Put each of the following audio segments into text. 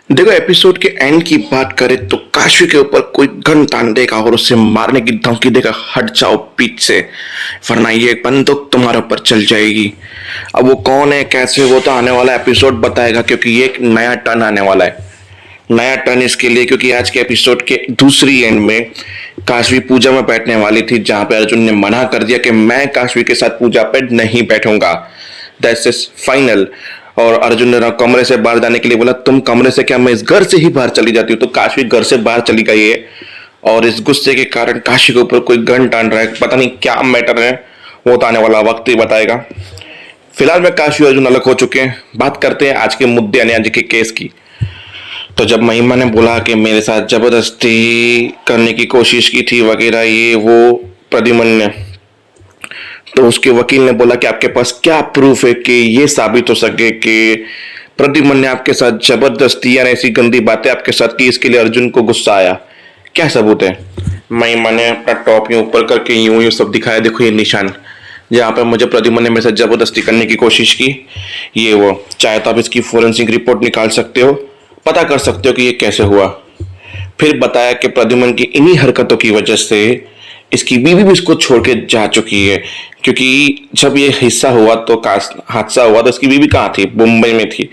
देखो, एपिसोड के एंड की बात करें तो काशवी के ऊपर कोई गन तान देगा और उसे मारने की धमकी देगा, हट जाओ पीठ से वरना ये बंदूक तुम्हारे ऊपर चल जाएगी। अब वो कौन है, कैसे, वो तो आने वाला एपिसोड बताएगा, क्योंकि ये एक नया टर्न आने वाला है। नया टर्न इसके लिए क्योंकि आज के एपिसोड के दूसरी एंड में काशवी पूजा में बैठने वाली थी, जहां पे अर्जुन ने मना कर दिया कि मैं काशवी के साथ पूजा पे नहीं बैठूंगा, दैट्स इज फाइनल। और अर्जुन ने कमरे से बाहर जाने के लिए बोला, तुम कमरे से क्या, मैं इस घर से ही बाहर चली जाती हूँ। तो काशवी घर से बाहर चली गई है और इस गुस्से के कारण काशवी के ऊपर कोई गन टान रहा है, पता नहीं क्या मैटर है, वो तो आने वाला वक्त ही बताएगा। फिलहाल में काशवी और अर्जुन अलग हो चुके हैं। बात करते हैं आज के मुद्दे यानी आज के केस की। तो जब महिमा ने बोला कि मेरे साथ जबरदस्ती करने की कोशिश की थी वगैरह ये वो प्रद्युम्न ने, तो उसके वकील ने बोला कि आपके पास क्या प्रूफ है कि ये साबित हो सके कि प्रद्युम्न ने आपके साथ जबरदस्ती या ऐसी गंदी बातें आपके साथ की, इसके लिए अर्जुन को गुस्सा आया, क्या सबूत है। महिमा ने अपना टॉप यूं ऊपर करके यूं यूं सब दिखाया, देखो ये निशान जहाँ पर मुझे प्रद्युम्न ने मेरे साथ जबरदस्ती करने की कोशिश की, ये वो, चाहे तो आप इसकी फोरेंसिक रिपोर्ट निकाल सकते हो, पता कर सकते हो कि ये कैसे हुआ। फिर बताया कि प्रद्युम्न की इन्हीं हरकतों की वजह से इसकी बीवी भी इसको छोड़ के जा चुकी है, क्योंकि जब ये हिस्सा हुआ तो हादसा हुआ तो इसकी बीवी कहाँ थी, मुंबई में थी।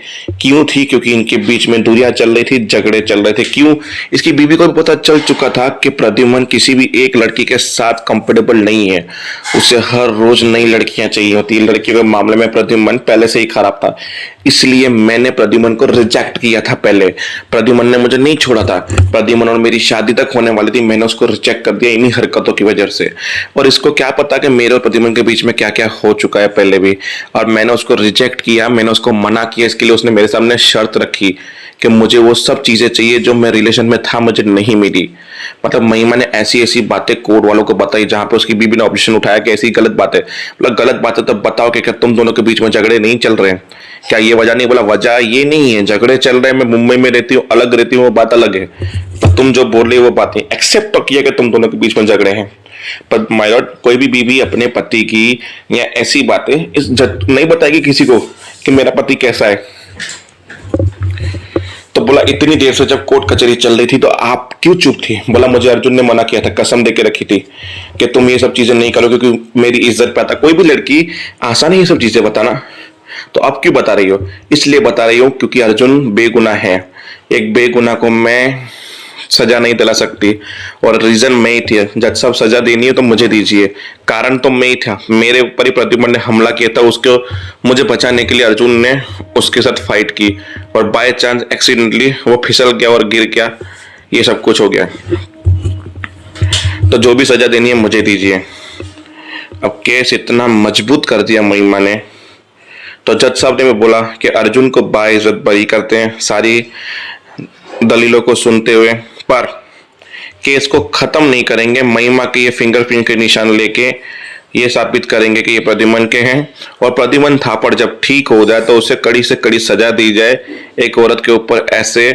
क्यों थी, क्योंकि इनके बीच में दूरियां चल रही थी, झगड़े चल रहे थे। क्यों, इसकी बीवी को भी पता चल चुका था कि प्रद्युम्न किसी भी एक लड़की के साथ कंफर्टेबल नहीं है, उसे हर रोज नई लड़कियां चाहिए होती है। लड़कियों के मामले में प्रद्युम्न पहले से ही खराब था, इसलिए मैंने प्रद्युम्न को रिजेक्ट किया था। पहले प्रद्युम्न ने मुझे नहीं छोड़ा था, प्रद्युम्न और मेरी शादी तक होने वाली थी, मैंने उसको रिजेक्ट कर दिया इन्हीं हरकतों की वजह से। और इसको क्या पता कि मेरे और प्रद्युम्न के बीच में क्या क्या हो चुका है पहले भी, और मैंने उसको रिजेक्ट किया, मैंने उसको मना किया, इसके लिए उसने मेरे सामने शर्त रखी कि मुझे वो सब चीजें चाहिए जो मैं रिलेशन में था मुझे नहीं मिली। मतलब महिमा ने ऐसी ऐसी बातें कोर्ट वालों को बताई, जहां पे उसकी बीबी ने ऑब्जेक्शन उठाया कि ऐसी गलत बात है। मतलब गलत बात है तो बताओ कि क्या तुम दोनों के बीच में झगड़े नहीं चल रहे हैं, क्या ये वजह नहीं। बोला वजह ये नहीं है, झगड़े चल रहे हैं, मैं मुंबई में रहती हूँ, अलग रहती हूँ, वो बात अलग है। तो तुम जो बोल रही हो वो बातें एक्सेप्ट तो किया कि तुम दोनों के बीच में झगड़े हैं। पर माय लॉर्ड, कोई भी बीवी अपने पति की या ऐसी बातें नहीं बताएगी किसी को कि मेरा पति कैसा है। तो बोला इतनी देर से जब कोर्ट कचहरी चल रही थी तो आप क्यों चुप थी। बोला मुझे अर्जुन ने मना किया था, कसम दे के रखी थी कि तुम ये सब चीजें नहीं करो, क्योंकि मेरी इज्जत पे आता। कोई भी लड़की आसान है ये सब चीजें बताना, तो अब क्यों बता रही हो। इसलिए बता रही हूँ क्योंकि अर्जुन बेगुनाह है, एक बेगुनाह को मैं सजा नहीं दिला सकती, और रीजन मैं ही थी। जब सब सजा देनी है तो मुझे दीजिए, कारण तो मैं ही था, मेरे ऊपर ही प्रद्युम्न ने हमला किया था, उसको मुझे बचाने के लिए अर्जुन ने उसके साथ फाइट की, और बाय चांस एक्सीडेंटली वो फिसल गया और गिर गया, ये सब कुछ हो गया। तो जो भी सजा देनी है मुझे दीजिए। अब केस इतना मजबूत कर दिया महिमा ने, तो जज साहब ने भी बोला कि अर्जुन को बाइज्जत बरी करते हैं सारी दलीलों को सुनते हुए, पर केस को खत्म नहीं करेंगे। महिमा के ये फिंगरप्रिंट के निशान लेके ये साबित करेंगे कि ये प्रद्युम्न के हैं, और प्रद्युम्न थापड़ जब ठीक हो जाए तो उसे कड़ी से कड़ी सजा दी जाए एक औरत के ऊपर ऐसे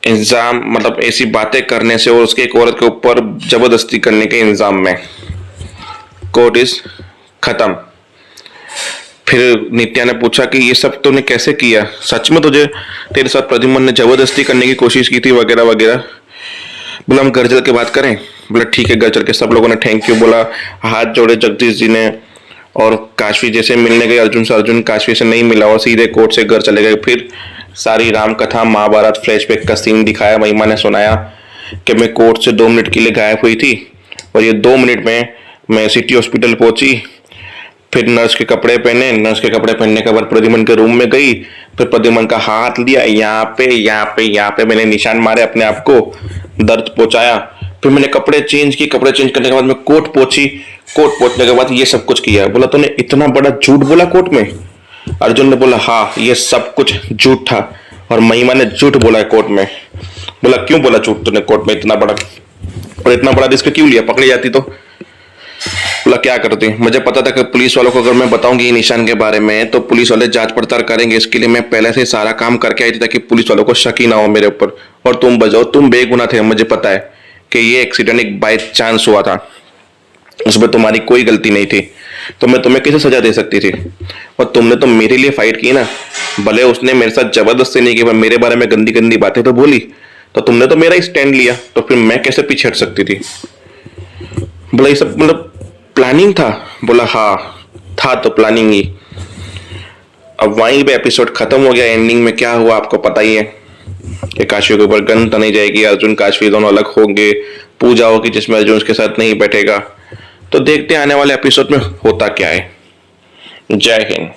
इल्जाम, मतलब ऐसी बातें करने से और उसके एक औरत के ऊपर जबरदस्ती करने के इल्जाम में। कोर्ट इज खत्म। फिर नित्या ने पूछा कि ये सब तूने कैसे किया, सच में तुझे तेरे साथ प्रद्युम्न ने जबरदस्ती करने की कोशिश की थी वगैरह वगैरह। बोला हम घर चल के बात करें। बोला ठीक है, घर चल के। सब लोगों ने थैंक यू बोला, हाथ जोड़े जगदीश जी ने, और काशवी जैसे मिलने गए अर्जुन से, अर्जुन काशवी से नहीं मिला और सीधे कोर्ट से घर चले गए। फिर सारी राम कथा महाभारत फ्लैशबैक का सीन दिखाया। महिमा ने सुनाया कि मैं कोर्ट से 2 मिनट के लिए गायब हुई थी, और ये 2 मिनट में मैं सिटी हॉस्पिटल पहुंची, फिर नर्स के कपड़े पहने, नर्स के कपड़े पहनने के बाद प्रद्युम्न के रूम में गई, फिर प्रद्युम्न का हाथ लिया, यहाँ पे यहाँ पे यहाँ पे मैंने निशान मारे, अपने आप को दर्द पहुंचाया। फिर मैंने कपड़े चेंज किए, कपड़े चेंज करने के बाद मैं कोर्ट पहुंची, कोर्ट पहुंचने के बाद ये सब कुछ किया। बोला तूने इतना बड़ा झूठ बोला कोर्ट में। अर्जुन ने बोला हाँ, ये सब कुछ झूठ था, और महिमा ने झूठ बोला है कोर्ट में। बोला क्यों बोला झूठ तूने कोर्ट में इतना बड़ा, और इतना बड़ा रिस्क क्यों लिया, पकड़ी जाती तो। बोला क्या करती, मुझे पता था कि पुलिस वालों को अगर मैं बताऊंगी निशान के बारे में तो पुलिस वाले जांच पड़ताल करेंगे, इसके लिए मैं पहले से सारा काम करके आई थी ताकि पुलिस वालों को शक ही ना हो मेरे ऊपर। और तुम बजाओ, तुम बेगुनाह थे, मुझे पता है कि ये एक्सीडेंट एक बाय चांस हुआ था, उसमें तुम्हारी कोई गलती नहीं थी। तो मैं तुम्हें कैसे सजा दे सकती थी? और तुमने तो मेरे लिए फाइट की ना। भले उसने मेरे साथ जबरदस्ती नहीं की, पर मेरे बारे में गंदी गंदी बातें तो बोली, तो तुमने तो मेरा ही स्टैंड लिया, तो फिर मैं कैसे पीछे हट सकती थी? बोला ये सब मतलब प्लानिंग था? बोला हाँ, था तो प्लानिंग ही। अब वहीं पे एपिसोड खत्म हो गया। एंडिंग में क्या हुआ आपको पता ही है कि काशी के ऊपर गन तनी जाएगी, अर्जुन काशी दोनों अलग होंगे, पूजा होगी जिसमें अर्जुन उसके साथ नहीं बैठेगा। तो देखते हैं आने वाले एपिसोड में होता क्या है। जय हिंद।